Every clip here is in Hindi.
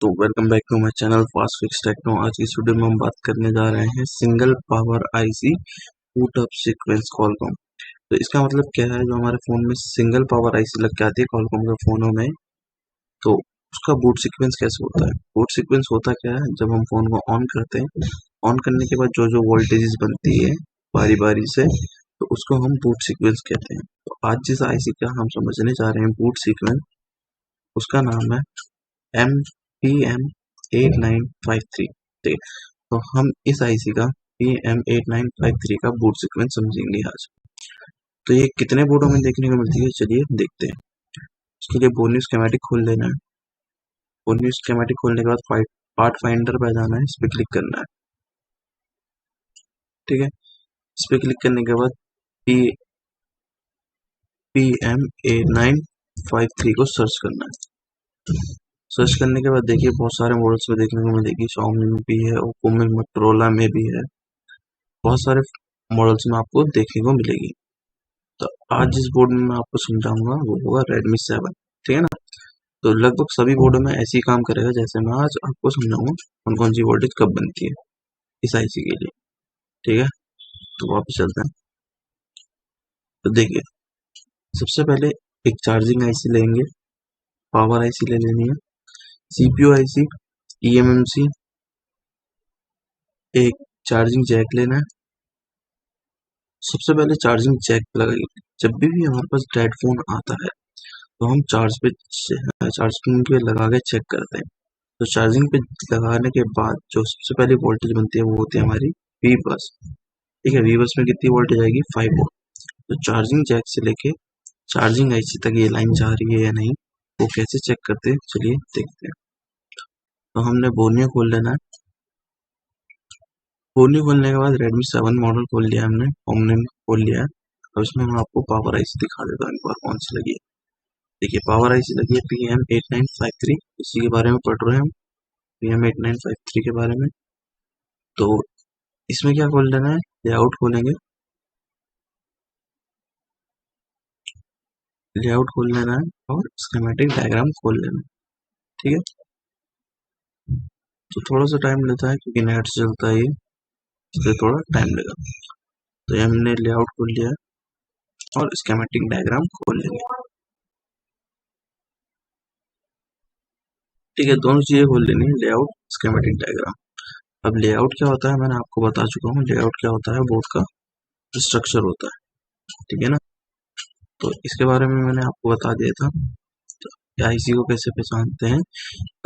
तो welcome back to my channel fast fix techno. आज की इस वीडियो में हम बात करने जा रहे हैं single power IC boot up sequence Qualcomm. तो इसका मतलब क्या है, जो हमारे फोन में सिंगल पावर आईसी लग के आती है कॉलकॉम के फोनों में, तो उसका बूट सीक्वेंस कैसे होता है। बूट सीक्वेंस होता क्या है, जब हम फोन को ऑन करते हैं, ऑन करने के बाद जो जो वोल्टेजेस बनती है बारी बारी से, तो उसको हम बूट सीक्वेंस कहते हैं। तो आज जिस आईसी का हम समझने जा रहे हैं बूट सीक्वेंस, उसका नाम है PM8953। ठीक है, तो हम इस आईसी का PM8953 का बूट सीक्वेंस समझेंगे आज। तो ये कितने बोर्डों में देखने को मिलती है, चलिए देखते हैं। उसके लिए बोर्ड स्कीमेटिक खोल लेना है। बोर्ड स्कीमेटिक खोलने के बाद पार्ट फाइंडर पे जाना है, इस पर क्लिक करना है। ठीक है, इस पर क्लिक करने के बाद PM8953 को सर्च करना है। सर्च करने के बाद देखिए बहुत सारे मॉडल्स में देखने को मिलेगी, Xiaomi में भी है, ओप्पो में, मोटरोला में भी है, बहुत सारे मॉडल्स में आपको देखने को मिलेगी। तो आज जिस बोर्ड में मैं आपको समझाऊंगा वो होगा Redmi 7। ठीक है ना, तो लगभग सभी बोर्डों में ऐसे ही काम करेगा जैसे मैं आज आपको समझाऊंगा कौन कौन सी वोल्टेज कब बनती है इस आईसी के लिए। ठीक है, तो वापस चलते हैं। तो देखिए, सबसे पहले एक चार्जिंग आईसी लेंगे, पावर आईसी ले लेनी है, सीपीयू आईसी, eMMC, एक चार्जिंग जैक लेना है। सबसे पहले चार्जिंग जैक लगाइए। जब भी हमारे पास डेड फोन आता है तो हम चार्जिंग पे लगा के चेक करते हैं। तो चार्जिंग पे लगाने के बाद जो सबसे पहली वोल्टेज बनती है वो होती है हमारी वी बस। ठीक है, वी बस में कितनी वोल्टेज आएगी, 5 वोल्ट। तो चार्जिंग जैक से लेके चार्जिंग आईसी तक ये लाइन जा रही है या नहीं, वो कैसे चेक करते हैं, चलिए देखते हैं। तो हमने बोनियो खोल लेना है। बोनियो खोलने के बाद Redmi 7 मॉडल खोल लिया हमने खोल लिया है। अब इसमें मैं आपको पावर आईसी दिखा देता हूँ एक बार कौन सी लगी है। देखिए, पावर आईसी लगी है PM8953, इसी के बारे में पढ़ रहे हैं हम, PM8953 के बारे में। तो इसमें क्या खोल लेना है, लेआउट खोलेंगे, लेआउट खोल लेना है और स्कीमेटिक डायग्राम खोल लेना है। ठीक है, तो थोड़ा सा टाइम लेता है क्योंकि नेट से चलता है ये, इसलिए थोड़ा टाइम लेगा। तो ये हमने लेआउट खोल लिया है और स्कीमेटिक डायग्राम खोल लेंगे। ठीक है, दोनों चीजें खोल लेनी है, लेआउट, स्कीमेटिक डायग्राम। अब लेआउट क्या होता है मैंने आपको बता चुका हूँ। लेआउट क्या होता है, बोर्ड का स्ट्रक्चर होता है। ठीक है ना, तो इसके बारे में मैंने आपको बता दिया था। तो आईसी को कैसे पहचानते हैं,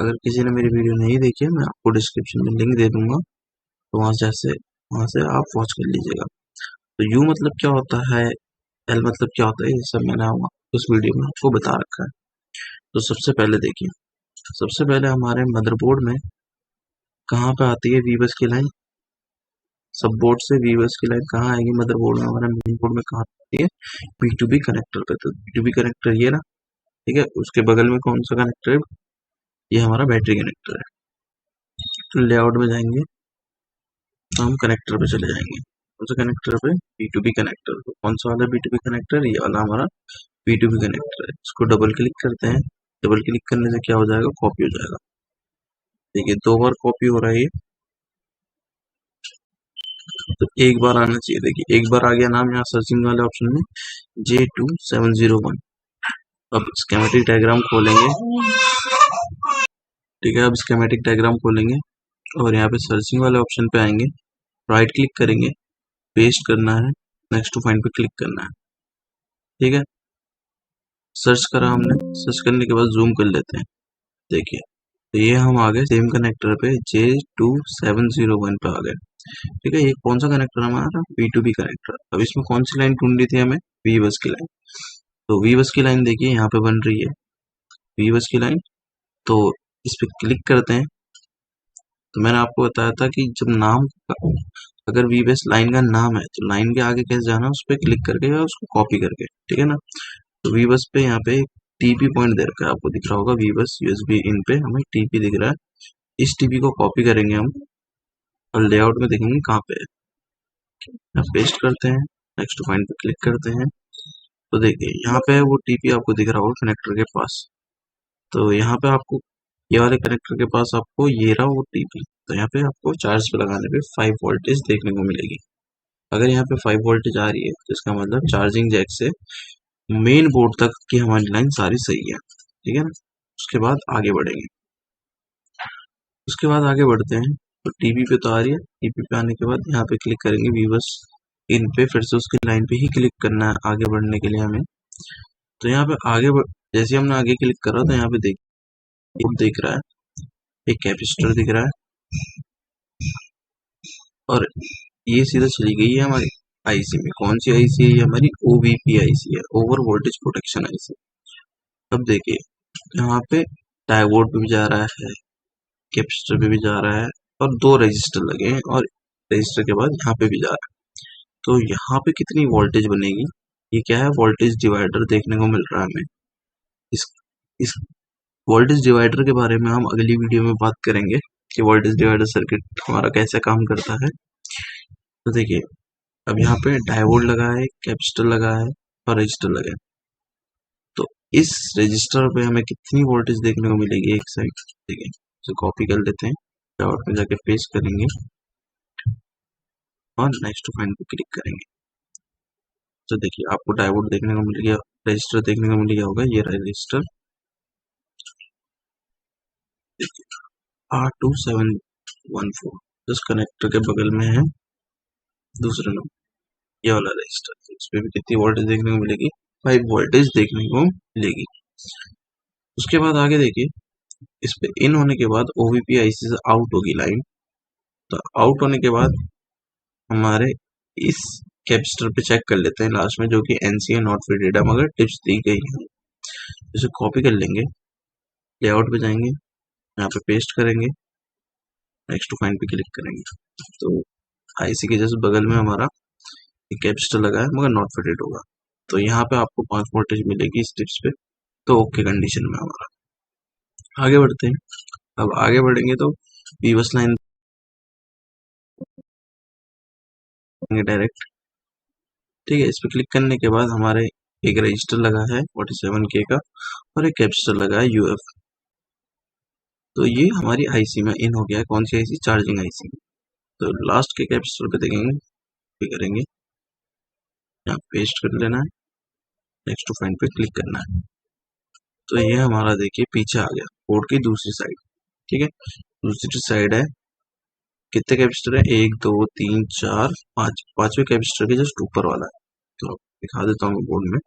अगर किसी ने मेरी वीडियो नहीं देखी है, मैं आपको डिस्क्रिप्शन में लिंक दे दूंगा, तो वहां से आप वॉच कर लीजिएगा। तो यू मतलब क्या होता है, एल मतलब क्या होता है, ये सब मैंने उस वीडियो में आपको बता रखा है। तो सबसे पहले देखिए, सबसे पहले हमारे मदरबोर्ड में कहाँ पे आती है वी बस की लाइन। सब बोर्ड से वी बस की लाइन कहाँ आएगी, मदरबोर्ड में, हमारे मेन बोर्ड में कहाँ आती है, B2B कनेक्टर पे। तो B2B कनेक्टर ये ना, ठीक है, उसके बगल में कौन सा कनेक्टर है, ये हमारा बैटरी कनेक्टर है। तो लेआउट में जाएंगे तो हम कनेक्टर पे चले जाएंगे, कौन सा कनेक्टर पे, B2B कनेक्टर। तो कौन सा वाला B2B कनेक्टर, ये वाला हमारा B2B कनेक्टर है। इसको डबल क्लिक करते हैं, डबल क्लिक करने से क्या हो जाएगा, कॉपी हो जाएगा। देखिए 2 बार कॉपी हो रहा है ये, तो एक बार आना चाहिए। देखिए एक बार आ गया नाम यहाँ सर्चिंग वाले ऑप्शन में, J2701। अब स्कीमेटिक डायग्राम खोलेंगे। ठीक है, अब स्कीमेटिक डायग्राम खोलेंगे और यहाँ पे सर्चिंग वाले ऑप्शन पे आएंगे, राइट क्लिक करेंगे, पेस्ट करना है, नेक्स्ट टू फाइंड पे क्लिक करना है। ठीक है, सर्च करा हमने, सर्च करने के बाद जूम कर लेते हैं। देखिए, तो ये हम आ गए सेम कनेक्टर पे, J2701 पे आ गए। ठीक है, ये कौन सा कनेक्टर हमारा, B2B कनेक्टर। अब इसमें कौन सी लाइन ढूंढनी थी हमें, वी बस की लाइन। तो वी बस की लाइन देखिए यहाँ पे बन रही है, वी बस की लाइन। तो इस पे क्लिक करते हैं। तो मैंने आपको बताया था कि जब नाम, अगर वी बस लाइन का नाम है तो लाइन के आगे कैसे जाना, उस पर क्लिक करके या उसको कॉपी करके। ठीक है ना, तो वी बस पे यहाँ पे टीपी पॉइंट दे रखा है, आपको दिख रहा होगा, वी बस यूएसबी इन पे हमें टीपी दिख रहा है। इस टीपी को कॉपी करेंगे हम और लेआउट में देखेंगे कहाँ पे है, पेस्ट करते हैं, नेक्स्ट फाइंड पे क्लिक करते हैं। तो देखिए यहाँ पे वो टीपी आपको दिख रहा होगा कनेक्टर के पास। तो यहाँ पे आपको ये वाले कनेक्टर के पास आपको ये रहा वो टीपी, तो यहाँ पे आपको चार्ज पे लगाने पे 5 वोल्टेज देखने को मिलेगी। अगर यहाँ पे 5 वोल्टेज आ रही है तो इसका मतलब चार्जिंग जैक से मेन बोर्ड तक की हमारी लाइन सारी सही है, ठीक है ना। उसके बाद आगे बढ़ेंगे, उसके बाद आगे बढ़ते हैं। तो टीवी पे तो आ रही है, टीवी पे आने के बाद यहाँ पे क्लिक करेंगे वीवर्स इन पे, फिर से उसकी लाइन पे ही क्लिक करना है आगे बढ़ने के लिए हमें। तो यहाँ पे जैसे हमने आगे क्लिक करा तो यहाँ पे दिख रहा है, एक कैपेसिटर दिख रहा है, और ये सीधा चली गई है हमारी आईसी में। कौन सी आईसी है? ये हमारी ओवीपी आईसी है, ओवर वोल्टेज प्रोटेक्शन आईसी। अब देखिए यहाँ पे डायोड पे भी जा रहा है, कैपेसिटर पे भी जा रहा है, और 2 रजिस्टर लगे हैं, और रजिस्टर के बाद यहाँ पे भी जा रहा है। तो यहाँ पे कितनी वोल्टेज बनेगी? ये क्या है? वोल्टेज डिवाइडर देखने को मिल रहा है हमें। इस वोल्टेज डिवाइडर के बारे में हम अगली वीडियो में बात करेंगे कि वोल्टेज डिवाइडर सर्किट हमारा कैसे काम करता है। तो देखिए अब यहाँ पे डायोड लगा है, कैपेसिटर लगा है, और रजिस्टर लगा है। तो इस रजिस्टर पे हमें कितनी वोल्टेज देखने को मिलेगी? एक साइड देखिए, तो कॉपी कर लेते हैं, डायोड में जाके पेस्ट करेंगे और नेक्स्ट टू फाइंड पे क्लिक करेंगे। तो देखिए आपको डायोड देखने को मिल गया, रजिस्टर देखने को मिल गया होगा। ये रजिस्टर R2714 इस कनेक्टर के बगल में है दूसरा नंबर, ये वाला रजिस्टर। इस पे भी कितनी वोल्टेज देखने को मिलेगी? 5 वोल्टेज देखने को मिलेगी। उसके बाद आगे देखिए, इस पे इन होने के बाद ओवीपी आईसी से आउट होगी लाइन। तो आउट होने के बाद हमारे इस कैपेसिटर पे चेक कर लेते हैं लास्ट में, जो कि एनसी है नॉट फ्रीडम, अगर टिप्स दी गई है। इसे कॉपी कर लेंगे, लेआउट पे जाएंगे, यहाँ पे पेस्ट करेंगे, नेक्स्ट टू फाइंड पे क्लिक करेंगे। तो आईसी के जस्ट बगल में हमारा एक कैपेसिटर लगा है मगर नॉट फिटेड होगा। तो यहाँ पे आपको 5 वोल्टेज मिलेगी इस टिप्स पे। तो ओके कंडीशन में हमारा। आगे बढ़ते हैं। अब आगे बढ़ेंगे तो वीवर्स लाइन डायरेक्ट, ठीक है। इस पे क्लिक करने के बाद हमारे एक रजिस्टर लगा है 47K का, और एक कैपेसिटर लगा है यूएफ। तो ये हमारी आईसी में इन हो गया है। कौन सी आईसी? Charging IC. तो लास्ट के कैपेसिटर पे देखेंगे, पे करेंगे, यहाँ पेस्ट कर लेना है, नेक्स्ट टू फाइंड पे क्लिक करना है। तो ये हमारा देखिए पीछे आ गया पोर्ट की दूसरी साइड, ठीक है। दूसरी साइड है, कितने कैपेसिटर है? 1 2 3 4 5, पांचवें कैपेसिटर के जस्ट ऊपर वाला है। तो दिखा देता हूँ बोर्ड में।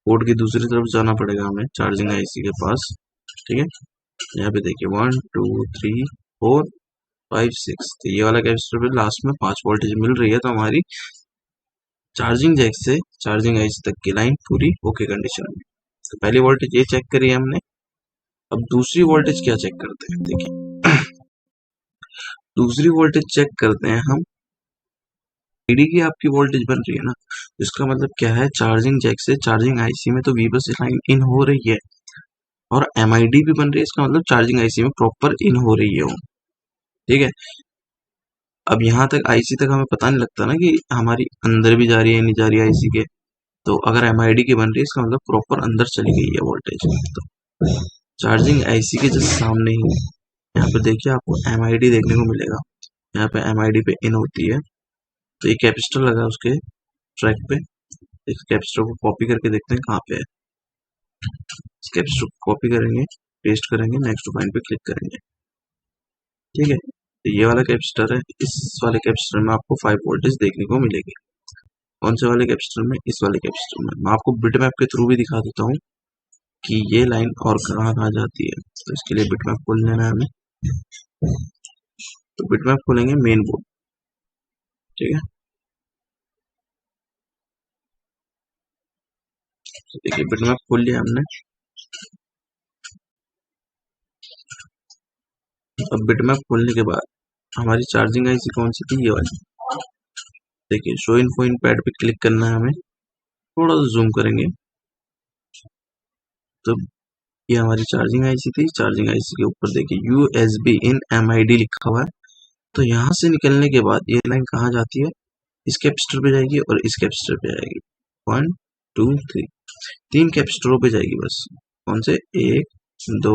पोर्ट की दूसरी तरफ जाना पड़ेगा हमें चार्जिंग आईसी के पास, ठीक है। यहाँ पे देखिए 1 2 3 4 5 6, तो ये वाला कैपेसिटर पे लास्ट में 5 वोल्टेज मिल रही है। तो हमारी चार्जिंग जैक से चार्जिंग आईसी तक की लाइन पूरी ओके कंडीशन में। तो पहली वोल्टेज ये चेक करी हमने। अब दूसरी वोल्टेज क्या चेक करते हैं? देखिए दूसरी वोल्टेज चेक करते हैं हम, ईडी की आपकी वोल्टेज बन रही है ना, इसका मतलब क्या है? चार्जिंग जैक से चार्जिंग आईसी में तो वीबस लाइन इन हो रही है, और एमआईडी भी बन रही है। इसका मतलब चार्जिंग आईसी में प्रॉपर इन हो रही है वो, ठीक है। अब यहाँ तक आईसी तक हमें पता नहीं लगता ना कि हमारी अंदर भी जा रही है नहीं जा रही है आईसी के। तो अगर एमआईडी की बन रही है इसका मतलब प्रॉपर अंदर चली गई है वोल्टेज। तो चार्जिंग आईसी के जस्ट सामने ही यहाँ पे देखिए आपको एमआईडी देखने को मिलेगा। यहाँ पे एमआईडी पे इन होती है। तो ये कैपेसिटर लगा है उसके ट्रैक पे, इस कैपेसिटर को कॉपी करके देखते हैं कहाँ पे है। इस कैपेसिटर को कॉपी करेंगे, पेस्ट करेंगे, नेक्स्ट फाइंड पे क्लिक करेंगे, ठीक है। तो ये वाला कैपेसिटर है, इस वाले कैपेसिटर में आपको 5 वोल्टेज देखने को मिलेगी। कौन से वाले कैपेसिटर में? इस वाले कैपेसिटर में। मैं आपको बिटमैप के थ्रू भी दिखा देता हूँ कि ये लाइन और कहाँ कहाँ जाती है। तो इसके लिए बिटमैप खोल लेना है हमें। तो बिटमैप खोलेंगे मेन बोर्ड, ठीक है। तो देखिए बिटमैप खोल लिया हमने। अब बिटमैप खोलने के बाद हमारी चार्जिंग आईसी कौन सी थी? ये वाली। देखिए शो इन्फो इन पैड पे क्लिक करना है हमें, थोड़ा सा जूम करेंगे तो ये हमारी चार्जिंग आईसी थी। चार्जिंग आईसी के ऊपर देखिए यूएसबी इन एमआईडी लिखा हुआ है। तो यहाँ से निकलने के बाद ये लाइन कहाँ जाती है? इस कैपेसिटर पे जाएगी और इस कैपेसिटर पे जाएगी। 1 2 3, 3 कैपेसिटरों पे जाएगी बस। कौन से? 1 2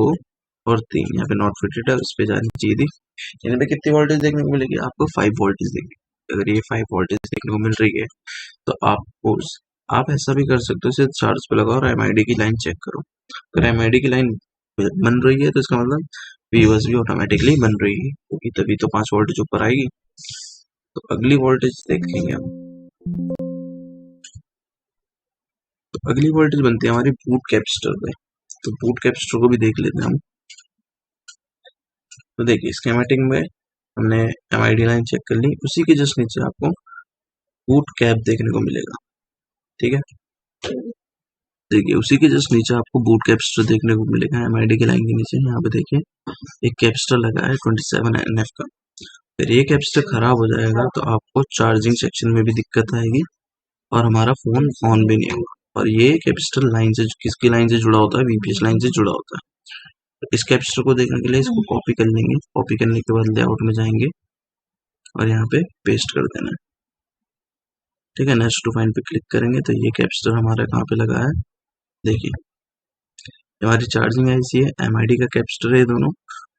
और 3 यहाँ पे नॉट फिटेड है, उस पर जानी चाहिए थी। यहाँ पे कितनी वोल्टेज देखने को मिलेगी आपको? 5 वोल्टेज देखने। अगर ये 5 वोल्टेज देखने को मिल रही है तो आप ऐसा भी कर सकते हो, इसे चार्ज पे लगाओ और एमआईडी की लाइन चेक करो। अगर एमआईडी की लाइन बन रही है तो इसका मतलब वीवर्स भी ऑटोमेटिकली बन रही है, क्योंकि तभी तो 5 वोल्टेज ऊपर आएगी। तो अगली वोल्टेज देख लेंगे हम। तो अगली वोल्टेज बनती है हमारी बूट कैपेसिटर पे। तो बूट कैपेसिटर को भी देख लेते हैं हम। तो देखिए स्कीमेटिक में हमने एमआईडी लाइन चेक कर ली, उसी के जस्ट नीचे आपको बूट कैप देखने को मिलेगा। ठीक है, देखिए उसी के जस्ट नीचे आपको बूट कैपेसिटर देखने को मिलेगा एमआईडी की लाइन के नीचे। यहाँ पे देखिए एक कैपेसिटर लगा है 27 NF का। फिर ये कैपेसिटर खराब हो जाएगा तो आपको चार्जिंग सेक्शन में भी दिक्कत आएगी और हमारा फोन ऑन भी नहीं होगा। और ये कैपेसिटर लाइन से किसकी लाइन से जुड़ा होता है? वीपीएस लाइन से जुड़ा होता है। तो इस कैपेसिटर को देखने के लिए इसको कॉपी कर लेंगे। कॉपी करने के बाद लेआउट में जाएंगे और यहाँ पे पेस्ट कर देना है। ठीक है, नेक्स्ट टू फाइंड पे क्लिक करेंगे तो ये कैपेसिटर हमारा कहाँ पे लगा है? देखिए हमारी चार्जिंग आईसी है, एमआईडी का कैपेसिटर है, ये दोनों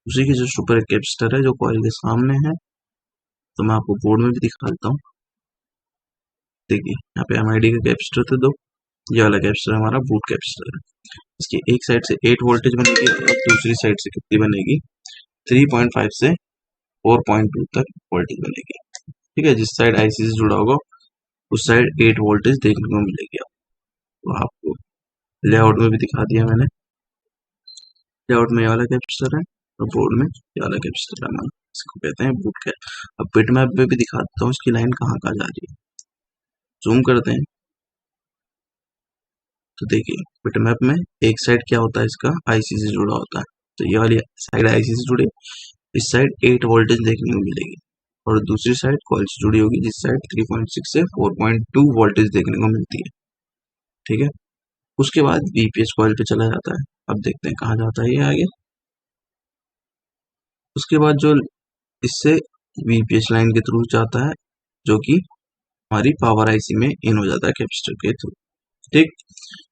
उसी के जस्ट ऊपर एक कैपेसिटर है जो कॉइल के सामने है। तो मैं आपको बोर्ड में भी दिखा देता हूँ। देखिए यहाँ पे एमआईडी का कैपेसिटर थे दो, ये वाला कैपेसिटर हमारा बूट कैपेसिटर है। इसकी एक साइड से 8 वोल्टेज बनेगी और दूसरी साइड से कितनी बनेगी? 3.5 से 4.2 तक वोल्टेज बनेगी। ठीक है, जिस साइड आईसी से जुड़ा होगा उस साइड 8 वोल्टेज देखने को मिलेगी। तो आपको लेआउट में भी दिखा दिया मैंने। लेआउट में ये वाला कैपेसिटर है और बोर्ड में ये वाला कैपेसिटर है हमारा, इसको कहते हैं बूट कैप। अब बिटमैप में भी दिखा देता हूँ इसकी लाइन कहाँ कहाँ जा रही है। जूम करते हैं तो देखिए बिटमैप में एक साइड क्या होता है इसका? आईसी से जुड़ा होता है। तो ये वाली साइड आईसी से जुड़ी, इस साइड 8 वोल्टेज देखने को मिलेगी और दूसरी साइड कॉइल से जुड़ी होगी जिस साइड 3.6 से 4.2 वोल्टेज देखने को मिलती है। ठीक है, उसके बाद वीपीएस कॉइल पे चला जाता है। अब देखते हैं कहाँ जाता है ये आगे। उसके बाद जो इससे वीपीएस लाइन के थ्रू जाता है जो कि हमारी पावर आईसी में इन हो जाता है कैपेसिटर के थ्रू। ठीक,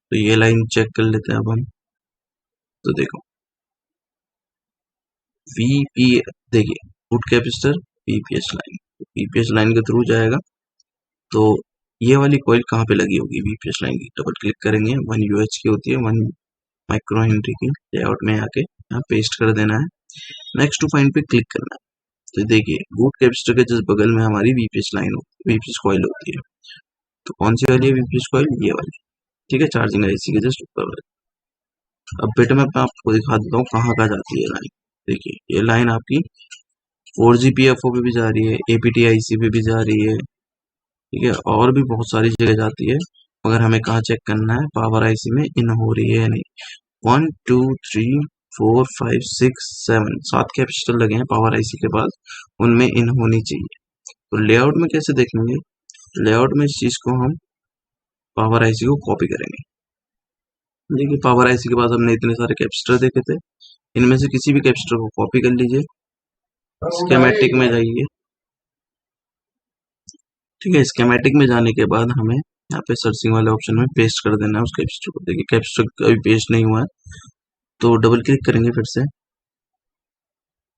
तो ये लाइन चेक कर लेते हैं अब हम। तो देखो वीपी, देखिए boot capacitor VPS line, VPS line के थ्रू जाएगा। तो ये वाली कॉइल कहाँ पे लगी होगी? वीपीएस लाइन की डबल क्लिक करेंगे, 1 यूएच की होती है, 1 माइक्रो हेनरी की। लेआउट में आके यहाँ पेस्ट कर देना है, नेक्स्ट टू फाइंड पे क्लिक करना है। तो देखिए बूट कैपेसिटर के जस्ट बगल में हमारी वीपीएस लाइन वीपीएस कॉइल होती है। तो कौन सी वाली है वीपीएस कॉइल? ये वाली। ठीक है, चार्जिंग आईसी के जस्ट ऊपर वाली। अब बिटमैप में आपको दिखा देता हूँ कहाँ कहाँ जाती है लाइन। देखिए ये लाइन आपकी 4GPFO पे भी जा रही है, APTIC पे भी जा रही है। ठीक है, और भी बहुत सारी जगह जाती है। मगर हमें कहाँ चेक करना है? पावर आईसी में इन हो रही है या नहीं। 1 2 3 4 5 6 7 7 कैपेसिटर लगे हैं पावर आईसी के पास, उनमें इन होनी चाहिए। तो लेआउट में कैसे देखेंगे? लेआउट में इस चीज को हम पावर आईसी को कॉपी करेंगे। देखिए पावर आईसी के पास हमने इतने सारे कैपेसिटर देखे थे, इनमें से किसी भी कैपेसिटर को कॉपी कर लीजिए, स्कीमेटिक में जाइए। ठीक है, स्कीमेटिक में जाने के बाद हमें यहाँ पे सर्चिंग वाले ऑप्शन में पेस्ट कर देना है उस कैपेसिटर को। देखिए कैपेसिटर अभी पेस्ट नहीं हुआ है तो डबल क्लिक करेंगे फिर से,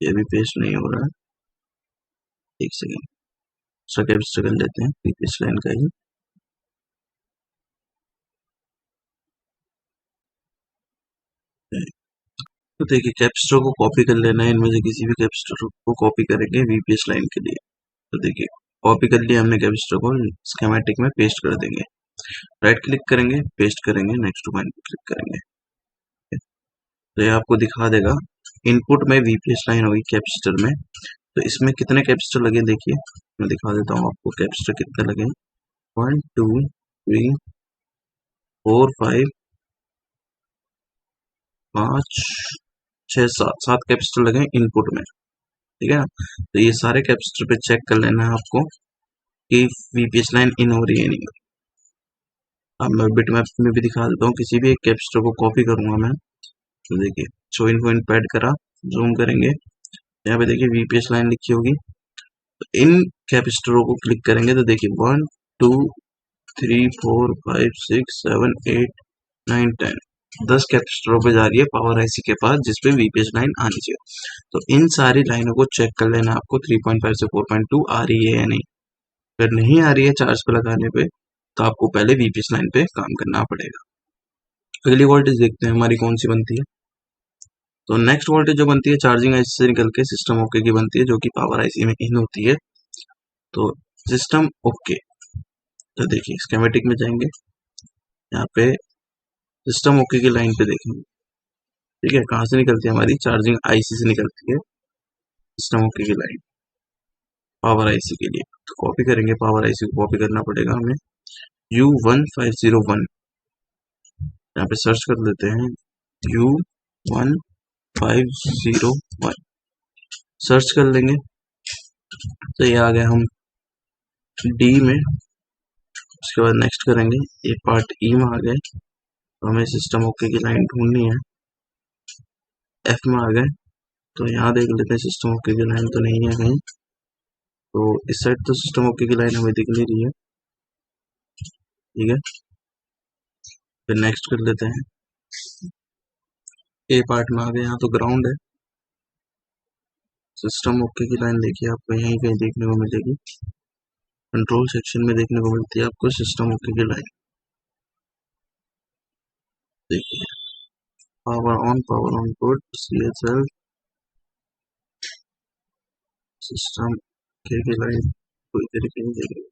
ये भी पेस्ट नहीं हो रहा है। एक सेकेंड, दूसरा कैपेसिटर कर लेते हैं वीपीएस लाइन का ही। तो देखिए कैपेसिटर को कॉपी कर लेना है, इनमें से किसी भी कैपेसिटर को कॉपी करेंगे वीपीएस लाइन के लिए। तो देखिए कॉपी कर लिया हमने कैपेसिटर को, स्कीमेटिक में पेस्ट कर देंगे। राइट क्लिक करेंगे, पेस्ट करेंगे, नेक्स्ट वन क्लिक करेंगे। तो ये आपको दिखा देगा इनपुट में वीपीएस लाइन होगी कैपेसिटर में। तो इसमें कितने कैपेसिटर लगे देखिए, मैं दिखा देता हूँ आपको कैपेसिटर कितने लगे। 1 2 3 4 5 5 6 7 कैपेसिटर लगे इनपुट में। ठीक है ना, तो ये सारे कैपेसिटर पे चेक कर लेना है आपको कि वीपीएस लाइन इन हो रही है नहीं। अब मैं बिटमैप में भी दिखा देता हूँ, किसी भी एक कैपेसिटर को कॉपी करूंगा मैं। तो देखिए शो इन पॉइंट पैड करा, जूम करेंगे, यहाँ पे देखिए वीपीएस लाइन लिखी होगी। तो इन कैपेसिटरों को क्लिक करेंगे तो देखिए 1 2 3 4 5 6 7 8 9 10 10 कैपेसिटरों पे जा रही है पावर आईसी के पास, जिसपे वीपीएस लाइन आनी चाहिए। तो इन सारी लाइनों को चेक कर लेना आपको 3.5 से 4.2 आ रही है या नहीं। अगर नहीं आ रही है चार्ज पे लगाने पे, तो आपको पहले वीपीएस लाइन पे काम करना पड़ेगा। अगली वोल्टेज देखते हैं हमारी कौन सी बनती है। तो नेक्स्ट वोल्टेज जो बनती है चार्जिंग आईसी से निकल के सिस्टम ओके की बनती है, जो कि पावर आईसी में इन होती है। तो सिस्टम ओके, तो देखिए स्कीमेटिक में जाएंगे, यहाँ पे सिस्टम ओके की लाइन पे देखेंगे। ठीक है, कहाँ से निकलती है हमारी चार्जिंग आईसी से निकलती है सिस्टम ओके की लाइन पावर आईसी के लिए। तो कॉपी करेंगे, पावर आईसी को कॉपी करना पड़ेगा हमें U1501, यहाँ पे सर्च कर लेते हैं U1501, सर्च कर लेंगे तो ये आ गया हम डी में। उसके बाद नेक्स्ट करेंगे, ये पार्ट ई में आ गए, तो हमें सिस्टम ओके की लाइन ढूंढनी है। एफ में आ गए, तो यहाँ देख लेते हैं सिस्टम ओके की लाइन तो नहीं है कहीं। तो इस साइड तो सिस्टम ओके की लाइन हमें दिख नहीं रही है। ठीक है, फिर नेक्स्ट कर लेते हैं, ए पार्ट में आ गए, यहाँ तो ग्राउंड है। सिस्टम ओके की लाइन देखिए आपको यहीं कहीं देखने को मिलेगी, कंट्रोल सेक्शन में देखने को मिलती है आपको सिस्टम ओके की लाइन। देखिए power on port CHL system okay की लाइन पूरी तरीके से देखिए।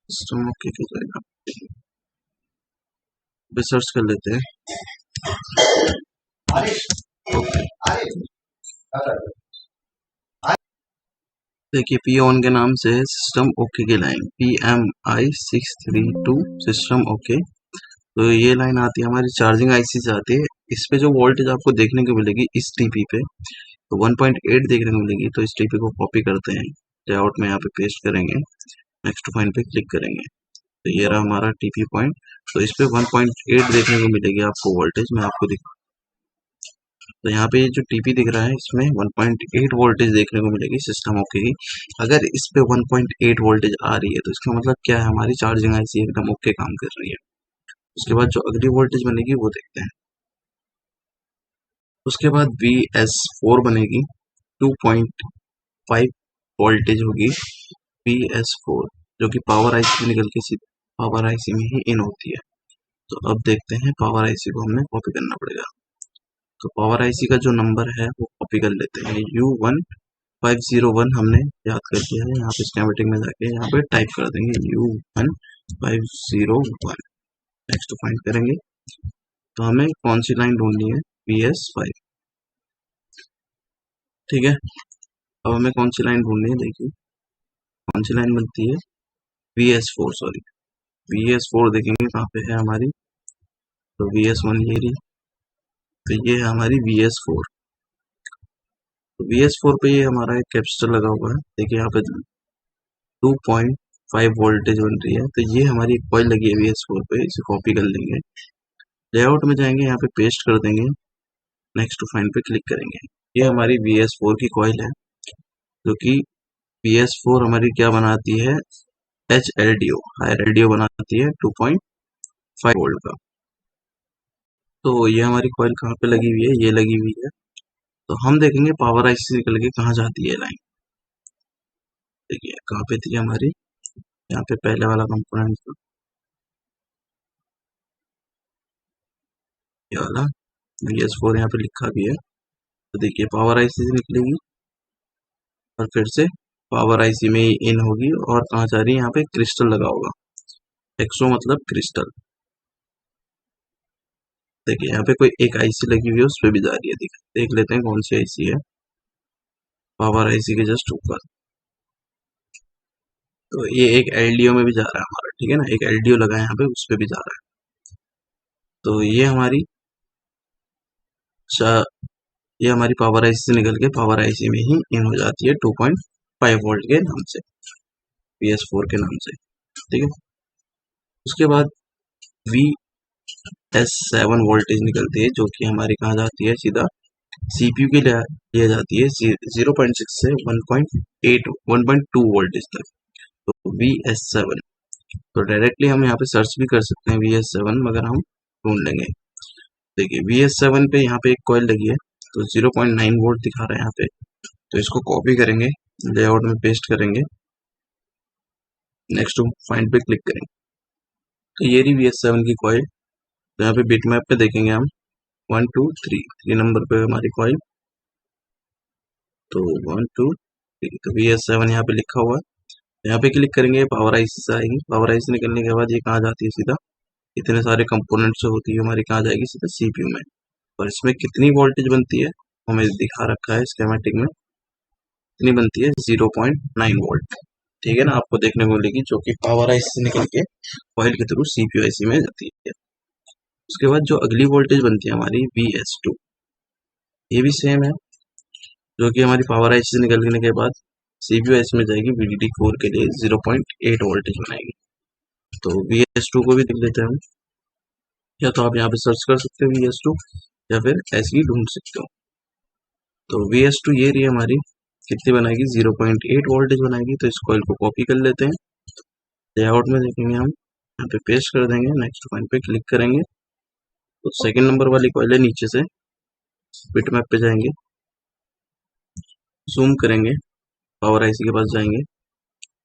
सिस्टम ओके की लाइन आप सर्च कर लेते हैं। ओके, देखिए पी ऑन के नाम से सिस्टम ओके की लाइन PMI632 सिस्टम ओके। तो ये लाइन आती है हमारी चार्जिंग आईसी से आती है। इस पे जो वोल्टेज आपको देखने को मिलेगी इस टीपी पे, तो 1.8 देखने को मिलेगी। तो इस टीपी को कॉपी करते हैं, लेआउट में यहाँ पे पेस्ट करेंगे, नेक्स्ट पॉइंट पे क्लिक करेंगे, तो ये रहा हमारा टीपी पॉइंट। तो इस पे 1.8 देखने को मिलेगी आपको वोल्टेज, मैं आपको दिखा। तो यहाँ पे जो टीपी दिख रहा है इसमें 1.8 वोल्टेज देखने को मिलेगी सिस्टम ओके की। अगर इस पे 1.8 वोल्टेज आ रही है तो इसका मतलब क्या है, हमारी चार्जिंग आईसी एकदम ओके काम कर रही है। उसके बाद जो अगली वोल्टेज बनेगी वो देखते हैं। उसके बाद VS4 बनेगी, 2.5 वोल्टेज होगी VS4, जो कि पावर आईसी से निकल के पावर आईसी में ही इन होती है। तो अब देखते हैं, पावर आईसी को हमें कॉपी करना पड़ेगा। तो पावर आईसी का जो नंबर है वो कॉपी कर लेते हैं, U1501 हमने याद कर लिया है। यहाँ पे स्कीमेटिक में जाके यहाँ पे टाइप कर देंगे U1501, नेक्स्ट फाइंड करेंगे। तो हमें कौन सी लाइन ढूंढनी है, VS5। ठीक है, अब हमें कौन सी लाइन ढूंढनी है, देखिए कौन सी लाइन बनती है, VS4, सॉरी VS4 देखेंगे कहाँ पे है हमारी। तो VS1 ये रही, तो ये है हमारी VS4। तो VS4 पे ये हमारा एक कैपेसिटर लगा हुआ है, देखिए यहाँ पे 2.5 वोल्टेज बन रही है। तो ये हमारी एक कॉइल लगी है VS4 पे, इसे कॉपी कर लेंगे, लेआउट में जाएंगे, यहाँ पे पेस्ट कर देंगे, नेक्स्ट टू फाइंड पे क्लिक करेंगे। ये हमारी VS4 की कॉइल है, जो कि VS4 हमारी क्या बनाती है, HLDO हायर LDO बनाती है 2.5 वोल्ट का। तो ये हमारी कॉइल कहाँ पे लगी हुई है, ये लगी हुई है। तो हम देखेंगे पावर आईसी से निकल के कहाँ जाती है लाइन। देखिए कहाँ पे थी हमारी, यहाँ पे पहले वाला कंपोनेंट था, ये वाला VS4 यहाँ पे लिखा भी है। तो देखिए पावर आईसी से निकलेगी और फिर से पावर आईसी में ही इन होगी, और कहाँ जा रही है, यहाँ पे क्रिस्टल लगा होगा, एक्सो मतलब क्रिस्टल। देखिए यहाँ पे कोई एक आईसी लगी हुई है, उस पर भी जा रही है। देख लेते हैं कौन सी आईसी है, पावर आईसी के जस्ट ऊपर। तो ये एक एलडीओ में भी जा रहा है हमारा, ठीक है ना, एक एलडीओ लगा है यहाँ पे, उस पर भी जा रहा है। तो ये हमारी पावर आईसी से निकल के पावर आईसी में ही इन हो जाती है 2.5 वोल्ट के नाम से, VS4 के नाम से। ठीक है, उसके बाद VS7 वोल्टेज निकलती है, जो कि हमारी कहाँ जाती है, सीधा CPU के लिए लिया जाती है 0.6 से 1.2 वोल्टेज तक। तो VS7, तो डायरेक्टली हम यहाँ पे सर्च भी कर सकते हैं VS7, मगर हम ढूंढ लेंगे। देखिए VS7 पे यहाँ पे एक कॉइल लगी है, तो 0.9 वोल्ट दिखा रहा है यहाँ पे। तो इसको कॉपी करेंगे, लेआउट में पेस्ट करेंगे, नेक्स्ट फाइंड पे क्लिक करेंगे। तो ये रही VS7 की कॉइल। तो यहाँ पे बिटमैप पे देखेंगे हम 1 2 3 नंबर पे हमारी कॉइल। तो 1 2 3, तो VS7 यहाँ पे लिखा हुआ है। यहाँ पे क्लिक करेंगे, पावर आईसी से आएंगे। पावर आईसी निकलने के बाद ये कहाँ जाती है, सीधा इतने सारे कंपोनेंट्स जो होती है हमारी कहाँ जाएगी, सीधा CPU में। और इसमें कितनी वोल्टेज बनती है हमें दिखा रखा है स्कीमेटिक में, कितनी बनती है 0.9 वोल्ट। ठीक है ना, आपको देखने को मिलेगी, जो कि पावर आईसी से निकल के कॉइल के थ्रू CPU आईसी में जाती है। उसके बाद जो अगली वोल्टेज बनती है हमारी VS2, ये भी सेम है, जो कि हमारी पावर आईसी से निकलने के बाद CPU आईसी में जाएगी, VDD4 के लिए 0.8 वोल्टेज बनाएगी। तो VS2 को भी देख लेते हैं हम, या तो आप यहाँ पे सर्च कर सकते हो VS2, या फिर ऐसे ही ढूंढ सकते हो। तो VS2 ये रही हमारी, कितनी बनाएगी 0.8 वोल्टेज बनाएगी। तो इस कॉइल को कॉपी कर लेते हैं, लेआउट में देखेंगे हम, यहाँ पे पेस्ट कर देंगे, नेक्स्ट पॉइंट पे क्लिक करेंगे। तो सेकंड नंबर वाली कॉइल है, नीचे से बिटमैप पे जाएंगे, जूम करेंगे, पावर आईसी के पास जाएंगे,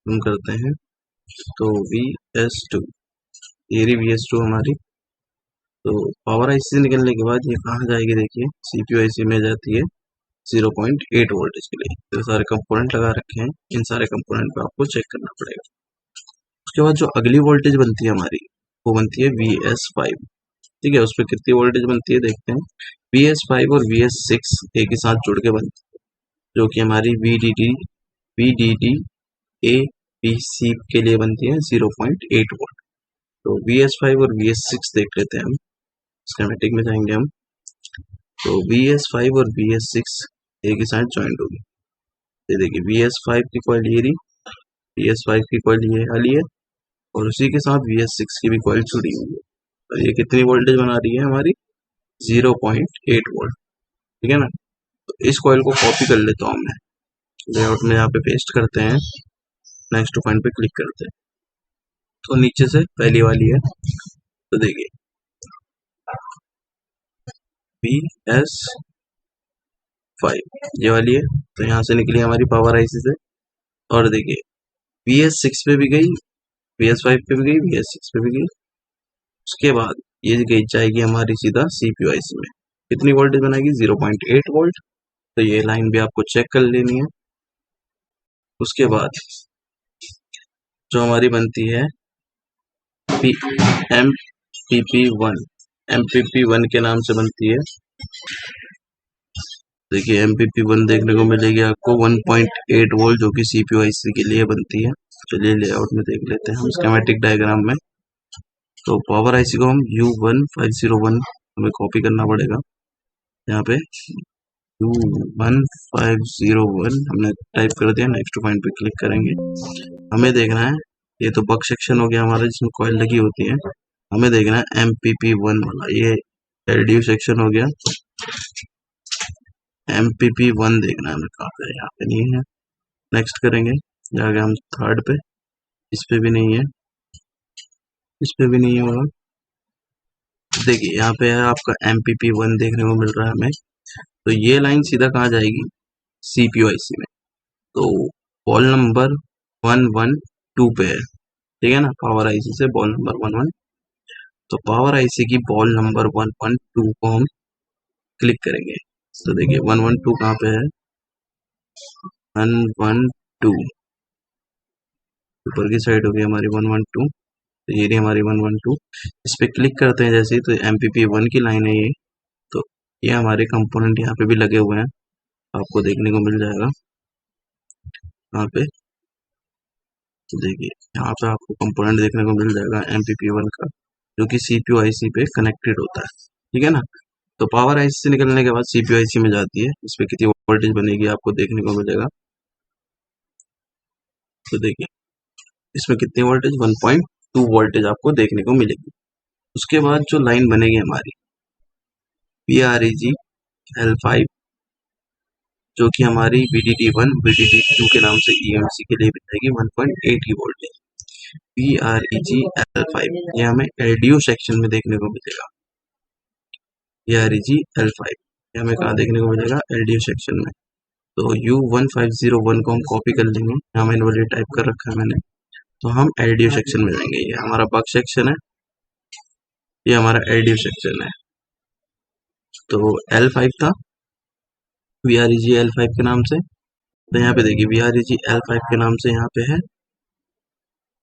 जूम करते हैं। तो VS2, ये रही VS2 हमारी। तो पावर आईसी से निकलने के बाद ये कहाँ जाएगी, देखिए CPU आईसी में जाती है 0.8 वोल्टेज के लिए। तो सारे कंपोनेंट लगा रखे हैं, इन सारे कंपोनेंट पे आपको चेक करना पड़ेगा। उसके बाद जो अगली वोल्टेज बनती है हमारी, वो बनती है VS5। ठीक है, उस पर कितनी वोल्टेज बनती है देखते हैं। VS5 और VS6 एक ही साथ जुड़ के बनती है, जो कि हमारी VDD A B C के लिए बनती है 0.8 वोल्ट। तो VS5 और VS6 देख लेते हैं हम, स्कीमेटिक में जाएंगे हम। तो VS5 और VS6 एक ही साथ ज्वाइंट होगी। ये देखिए VS5 की कॉइल ये रही, VS5 की कॉइल ये वाली है, और उसी के साथ VS6 की भी कॉइल जुड़ी हुई है। और ये कितनी वोल्टेज बना रही है हमारी 0.8 वोल्ट। ठीक है ना, तो इस कॉइल को कॉपी कर लेता हूँ मैं, लेआउट में यहाँ पे पेस्ट करते हैं, नेक्स्ट पॉइंट पे क्लिक करते हैं। तो नीचे से पहली वाली है, तो देखिए VS5 ये वाली है। तो यहाँ से निकली हमारी पावर आईसी से, और देखिए VS6 पे भी गई, VS5 पे भी गई, VS6 पे भी गई। उसके बाद ये गई जाएगी हमारी सीधा CPU आईसी में, कितनी वोल्टेज बनाएगी 0.8 वोल्ट। तो ये लाइन भी आपको चेक कर लेनी है। उसके बाद जो हमारी बनती है MPP1 के नाम से बनती है। देखिए MPP1 देखने को मिलेगी आपको 1.8 वोल्ट, जो कि CPU आईसी के लिए बनती है। चलिए लेआउट में देख लेते हैं हम स्कीमेटिक डायग्राम में। तो पावर आईसी को हम U1501 हमें कॉपी करना पड़ेगा। यहाँ पे U1501 हमने टाइप कर दिया, नेक्स्ट पॉइंट पे क्लिक करेंगे। हमें देखना है, ये तो बक सेक्शन हो गया हमारा जिसमें कॉइल लगी होती है। हमें देखना है MPP1 वाला, ये LDU सेक्शन हो गया। MPP1 देखना है हमें कहाँ पे, यहाँ पे नहीं है, नेक्स्ट करेंगे, जाके हम थर्ड पे, इस पे भी नहीं है, इस पे भी नहीं होगा। देखिए यहाँ पे है आपका MPP1 देखने को मिल रहा है हमें। तो ये लाइन सीधा कहाँ जाएगी, CPU आईसी में। तो बॉल नंबर 112 पे है, ठीक है ना, पावर आईसी से बॉल नंबर 11। तो पावर आईसी की बॉल नंबर 112 को हम क्लिक करेंगे। तो देखिए 112 कहाँ पे है, 112 ऊपर की साइड होगी हमारी 112। तो ये रही हमारी 112, इस पे क्लिक करते हैं जैसे ही, तो MPP1 की लाइन है ये। तो ये हमारे कंपोनेंट यहाँ पे भी लगे हुए हैं, आपको देखने को मिल जाएगा यहाँ पे। तो देखिए यहाँ पे आपको कंपोनेंट देखने को मिल जाएगा MPP1 का, जो कि CPU आईसी पे कनेक्टेड होता है। ठीक है ना, तो पावर आईसी से निकलने के बाद CPU आईसी में जाती है, इस पे कितनी वोल्टेज बनेगी आपको देखने को मिलेगा। तो देखिए इसमें कितनी वोल्टेज 1.2 वोल्टेज आपको देखने को मिलेगी। उसके बाद जो लाइन बनेगी हमारी PREG L5 जो कि हमारी VDD1 VDD2 के नाम से EMC के लिए भी जाएगी 1.8 वोल्टेज। VREG-L5 ये हमें LDO सेक्शन में देखने को मिलेगा। VREG-L5 ये हमें कहाँ देखने को मिलेगा? LDO सेक्शन में। तो U1501 को हम कॉपी कर लेंगे, यहाँ मैंने ऑलरेडी टाइप कर रखा है मैंने। तो हम LDO सेक्शन में जाएंगे। ये हमारा बक सेक्शन है, ये हमारा LDO सेक्शन है। तो L5 था VREG-L5 के नाम से। तो यहाँ पे देखिए VREG-L5 के नाम से यहाँ पे है।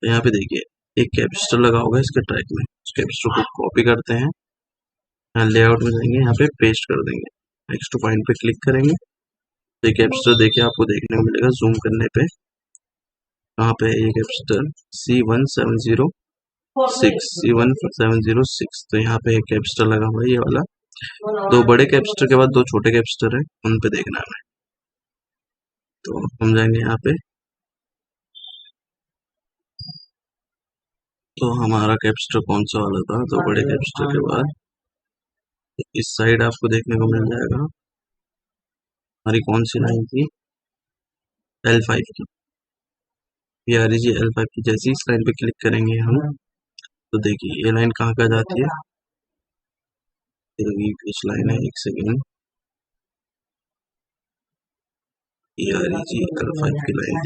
तो यहाँ पे देखिए एक कैपेसिटर लगा होगा इसके ट्रैक में, उस कैपेसिटर को कॉपी करते हैं, यहाँ लेआउट में जाएंगे, यहाँ पे पेस्ट कर देंगे, नेक्स्ट पॉइंट पे क्लिक करेंगे। तो ये कैपेसिटर देखिए आपको देखने को मिलेगा जूम करने पे, कहाँ पे है ये कैपेसिटर? C1706। तो यहाँ पे एक कैपेसिटर लगा हुआ है ये वाला। दो बड़े कैपेसिटर के बाद दो छोटे कैपेसिटर है, उन पे देखना है। तो हम जाएंगे यहाँ पे। तो हमारा कैपेसिटर कौन सा वाला था? तो बड़े कैपेसिटर के बाद इस साइड आपको देखने को मिल जाएगा हमारी कौन सी लाइन थी? L5 की। VREG-L5 की जैसी इस लाइन पे क्लिक करेंगे हम, तो देखिए ये लाइन कहाँ कहाँ जाती है? कुछ लाइन है, एक सेकेंड। VREG-L5 की लाइन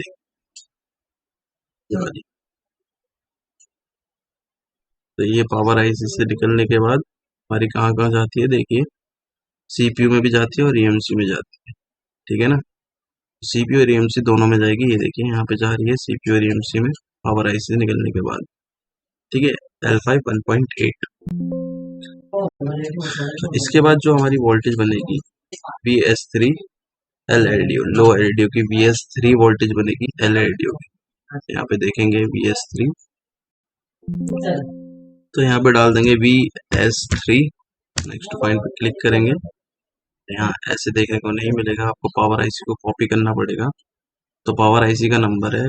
देखिए, तो ये पावर आईसी से निकलने के बाद हमारी कहाँ कहाँ जाती है? देखिए CPU में भी जाती है और EMC में जाती है, ठीक है ना। CPU और EMC दोनों में जाएगी। ये देखिए यहाँ पे जा रही है CPU और EMC में पावर आईसी से निकलने के बाद, ठीक है। L5 1.8। तो इसके बाद जो हमारी वोल्टेज बनेगी VS3 LLDO, लो LDO की VS3 वोल्टेज बनेगी LLDO की। यहाँ पे देखेंगे VS3, तो यहाँ पे डाल देंगे VS3, नेक्स्ट पॉइंट पे क्लिक करेंगे। यहाँ ऐसे देखने को नहीं मिलेगा, आपको पावर आईसी को कॉपी करना पड़ेगा। तो पावर आईसी का नंबर है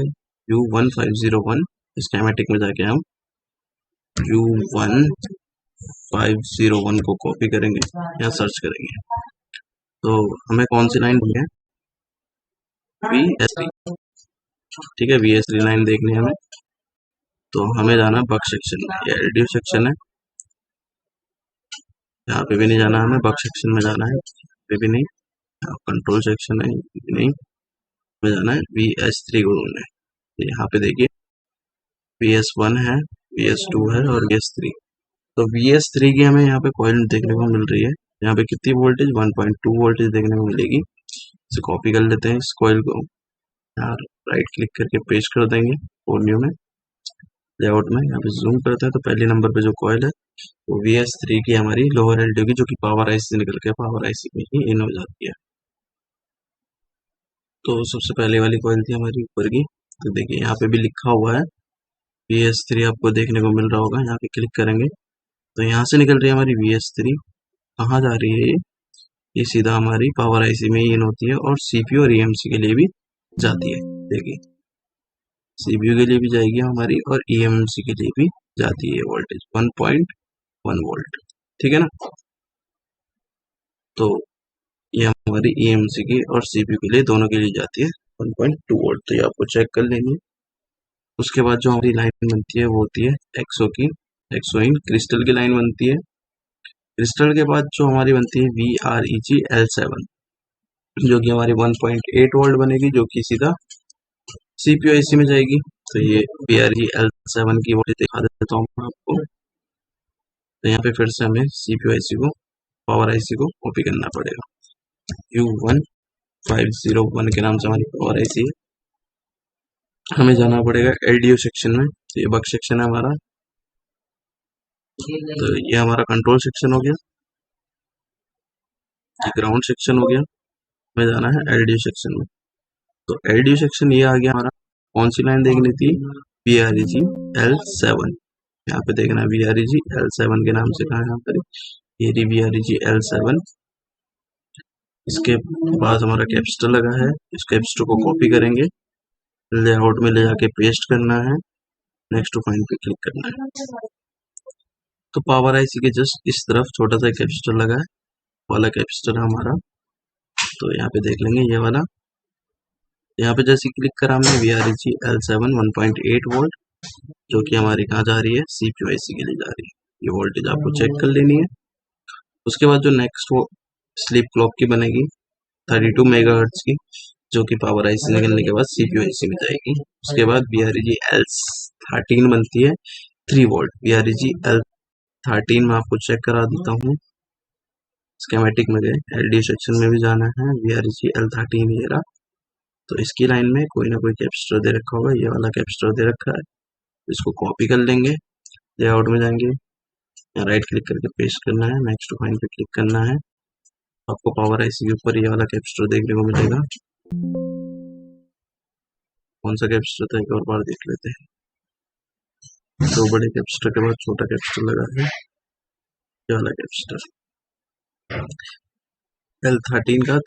U1501। स्कीमेटिक में जाके हम U1501 को कॉपी करेंगे, यहाँ सर्च करेंगे। तो हमें कौन सी लाइन ढूंढनी है? VS3, ठीक है। VS3 लाइन देखनी है हमें। तो हमें जाना बक सेक्शन में, ये LDO सेक्शन है, यहाँ पे भी नहीं जाना, हमें बक सेक्शन में जाना है, पे भी नहीं। कंट्रोल सेक्शन है, नहीं, हमें जाना है VS3 को ढूंढने। यहाँ पे देखिए VS1 है, VS2 है और VS3। तो VS3 की हमें यहाँ पे कॉइल देखने को मिल रही है। यहाँ पे कितनी वोल्टेज? 1.2 वोल्टेज देखने को मिलेगी। इसे कॉपी कर लेते हैं इस कॉइल को, यहाँ राइट क्लिक करके पेस्ट कर देंगे फोल्डर में, लेआउट में। यहाँ पे जूम करते हैं तो पहले नंबर पे जो कॉइल है वो VS3 की हमारी लोअर LDO की, जो कि पावर आईसी से निकल के पावर आईसी में ही इन हो जाती है। तो सबसे पहले वाली कॉइल थी हमारी ऊपर की। तो देखिए यहाँ पे भी लिखा हुआ है VS3, आपको देखने को मिल रहा होगा। यहाँ पे क्लिक करेंगे तो यहाँ से निकल रही है हमारी VS3। कहाँ जा रही है ये सीधा हमारी पावर आईसी में ही इन होती है और CPU और EMC के लिए भी जाती है। देखिए CPU के लिए भी जाएगी हमारी और EMC के लिए भी जाती है वोल्टेज 1.1 वोल्ट, ठीक है ना। तो ये हमारी EMC की और CPU के लिए दोनों के लिए जाती है 1.2 वोल्ट। तो ये आपको चेक कर लेनी है। उसके बाद जो हमारी लाइन बनती है वो होती है एक्सो की, एक्सो इन क्रिस्टल की लाइन बनती है। क्रिस्टल के बाद जो हमारी बनती है VREG-L7, जो कि हमारी 1.8 वोल्ट बनेगी, जो कि सीधा CPU IC में जाएगी। तो ये VREG-L7 की वोल्टेज दिखा देता हूँ मैं आपको। तो यहाँ पे फिर से हमें CPU IC को, पावर IC को कॉपी करना पड़ेगा। U1501 के नाम से हमारी पावर IC है। हमें जाना पड़ेगा LDO सेक्शन में। तो ये बक सेक्शन है हमारा। तो ये हमारा कंट्रोल सेक्शन हो गया, ग्राउंड सेक्शन हो गया। हमें जाना है LDO सेक्शन में। तो LDO सेक्शन ये आ गया हमारा। कौन सी लाइन देखनी थी? VREG-L7। यहाँ पे देखना है VREG-L7 के नाम से, कहा है यहाँ पर? ये VREG-L7। इसके बाद हमारा कैपेसिटर लगा है, इस कैपेसिटर को कॉपी करेंगे, लेआउट में ले जाके पेस्ट करना है, नेक्स्ट पॉइंट पे क्लिक करना है। तो पावर आईसी के जस्ट इस तरफ छोटा सा कैपेसिटर लगा है, वाला कैपेसिटर हमारा तो यहाँ पे देख लेंगे ये वाला, यहाँ पे जैसे क्लिक करा हमने VREG L7 1.8 वोल्ट, जो कि हमारी कहाँ जा रही है, CPUIC के लिए जा रही है। ये वोल्टेज आपको चेक कर लेनी है। उसके बाद जो नेक्स्ट वो स्लीप क्लॉक की बनेगी 32 मेगाहर्ट्ज की, जो कि पावर IC निकलने के बाद CPUIC में जाएगी। उसके बाद VREG L13 बनती है 3 वोल्ट। VREG L13 में आपको चेक करा देता हूँ, स्कीमेटिक में गए, LDO सेक्शन में भी जाना है। VREG L13 ये रहा। तो इसकी लाइन में कोई ना कोई कैपेसिटर दे रखा होगा, ये वाला कैपेसिटर दे रखा है। इसको कॉपी कर लेंगे, लेआउट में जाएंगे, यहाँ राइट क्लिक करके पेस्ट करना है, नेक्स्ट टू फाइंड पे क्लिक करना है। आपको पावर IC के ऊपर ये वाला कैपेसिटर देखने को मिलेगा। कौन सा कैपेसिटर था, एक और बार देख लेते हैं। दो बड़े कैपेसिटर के बाद छोटा कैपेसिटर लगा है, ये वाला कैपेसिटर L13 का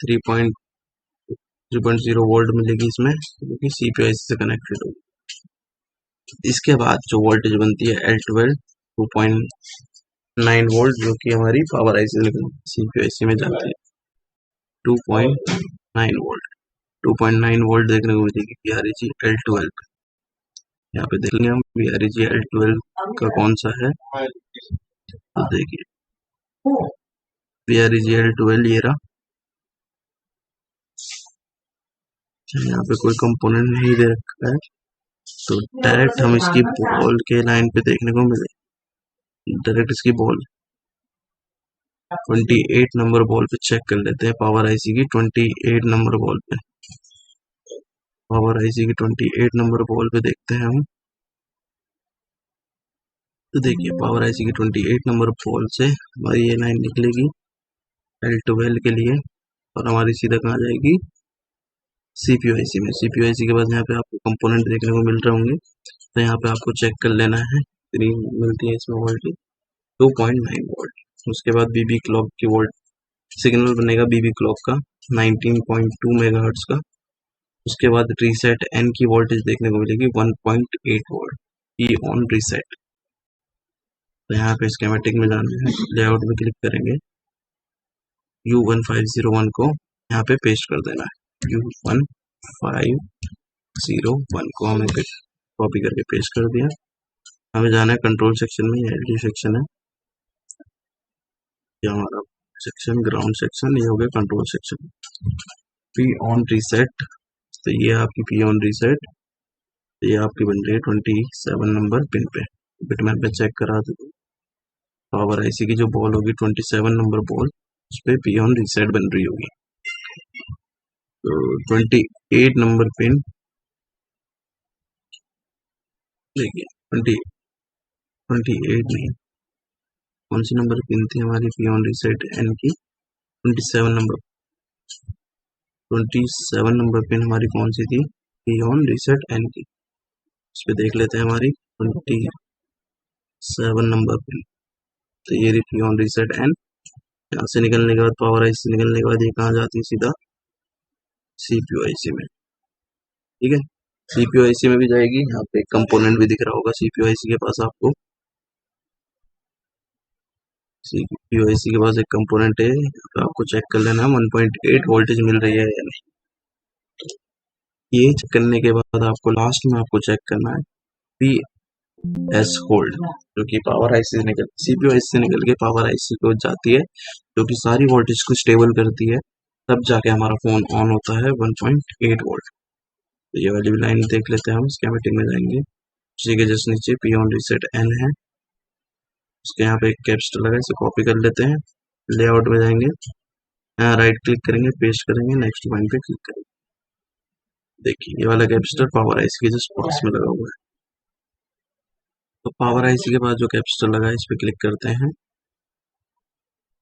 3.0 वोल्ट मिलेगी इसमें, क्योंकि CPUIC से कनेक्टेड होगी। इसके बाद जो वोल्टेज बनती है L12 2.9 वोल्ट, जो कि हमारी पावर IC से CPUIC में जाती है। 2.9 वोल्ट 2.9 वोल्ट देखने को मिलेगी VREG L12 पे। यहाँ पे देखेंगे हम VREG L12 का कौन सा है, तो देखिए VREG L12 ये रहा। यहाँ पे कोई कंपोनेंट नहीं दे रखा है, तो डायरेक्ट हम इसकी बॉल के लाइन पे देखने को मिले, डायरेक्ट इसकी बॉल 28 नंबर बॉल पे चेक कर लेते हैं। पावर IC की 28 नंबर बॉल पे, पावर IC की 28 नंबर बॉल पे देखते हैं हम। तो देखिए पावर IC की 28 नंबर बॉल से हमारी ये लाइन निकलेगी L12 के लिए, और हमारी सीधा कहाँ जाएगी, CPUIC में। CPUIC के बाद यहाँ पे आपको कंपोनेंट देखने को मिल रहे होंगे, तो यहाँ पे आपको चेक कर लेना है, कितनी मिलती है इसमें वोल्टेज, 2.9 वोल्ट। उसके बाद BB क्लॉक की वोल्ट सिग्नल बनेगा BB क्लॉक का 19.2 मेगाहर्ट्ज का। उसके बाद रीसेट N की वोल्टेज देखने को मिलेगी 1.8 वोल्ट, ई ऑन रीसेट। तो यहाँ पे स्कीमेटिक में जाना है, लेआउट में क्लिक करेंगे, U1501 को यहाँ पे पेस्ट कर देना है। U1501 को हमें कॉपी करके पेस्ट कर दिया। हमें जाना है कंट्रोल सेक्शन में, LD सेक्शन है, ये हमारा सेक्शन ग्राउंड सेक्शन, ये हो गया control section. P on reset, तो ये आपकी P ऑन रीसेट, ये आपकी बन रही है 27 नंबर पिन पे। बिटमैप पे चेक करा दो, पावर IC की जो बॉल होगी 27 नंबर बॉल, उस पर P ऑन रीसेट बन रही होगी। तो 28 नंबर पिन देखिए, 28 नहीं, कौन सी नंबर पिन थी हमारी P ऑन रीसेट N की, 27 नंबर पिन हमारी कौन सी थी, P ऑन रीसेट N की। इस पे देख लेते हैं हमारी 27 नंबर पिन, तो ये रही P ऑन रीसेट N। यहाँ से निकलने के बाद पावर IC से निकलने के बाद ये कहाँ जाती है, सीधा CPUIC में। ठीक है, CPUIC में भी जाएगी। यहाँ पे एक कंपोनेंट भी दिख रहा होगा CPUIC के पास आपको, CPUIC के पास एक कंपोनेंट है, तो आपको चेक कर लेना 1.8 वोल्टेज मिल रही है या नहीं। ये चेक करने के बाद आपको लास्ट में आपको चेक करना है PS होल्ड, जो कि पावर IC से निकल CPUIC से निकल के पावर IC को जाती है, जो कि सारी वोल्टेज को स्टेबल करती है, तब जाके हमारा फोन ऑन होता है 1.8 वोल्ट। तो ये वाली लाइन देख लेते हैं हम, स्कीमेटिक में जाएंगे, उसी के जस्ट नीचे P ऑन रीसेट N है, उसके यहाँ पे एक कैपेसिटर लगा है, इसे कॉपी कर लेते हैं, लेआउट में जाएंगे, यहाँ राइट क्लिक करेंगे, पेस्ट करेंगे, नेक्स्ट पॉइंट पे क्लिक करेंगे। देखिए ये वाला कैपेसिटर पावर IC के जस्ट पास में लगा हुआ है। तो पावर IC के बाद जो कैपेसिटर लगा है, इस पे क्लिक करते हैं,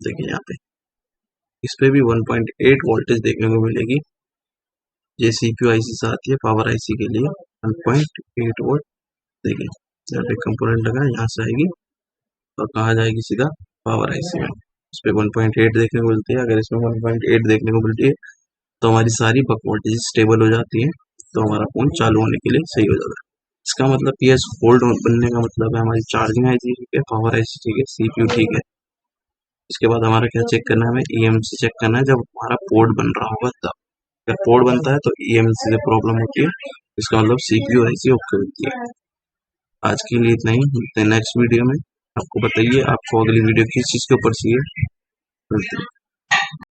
देखिए यहाँ पे इस पे भी 1.8 वोल्टेज देखने को मिलेगी। ये CPUIC से आती है पावर IC के लिए 1.8 वोल्ट। देखिए यहाँ पे कंपोनेंट लगा है, यहाँ से आएगी और कहाँ जाएगी, सीधा पावर IC में। इस पे 1.8 देखने को मिलती है। अगर इसमें 1.8 देखने को मिलती है तो हमारी सारी बक वोल्टेज स्टेबल हो जाती है, तो हमारा फोन चालू होने के लिए सही हो जाता है। इसका मतलब PS होल्ड बनने का मतलब है हमारी चार्जिंग IC ठीक है, पावर IC ठीक है, CPU ठीक है। इसके बाद हमारा क्या चेक करना है, हमें EMC चेक करना है जब हमारा पोर्ट बन रहा होगा तब। अगर पोर्ट बनता है तो EMC से प्रॉब्लम होती है, इसका मतलब CPU ऐसी ओके होती है। आज के लिए इतना ही, मिलते हैं नेक्स्ट वीडियो में। आपको बताइए आपको अगली वीडियो किस चीज़ के ऊपर चाहिए। मिलते हैं।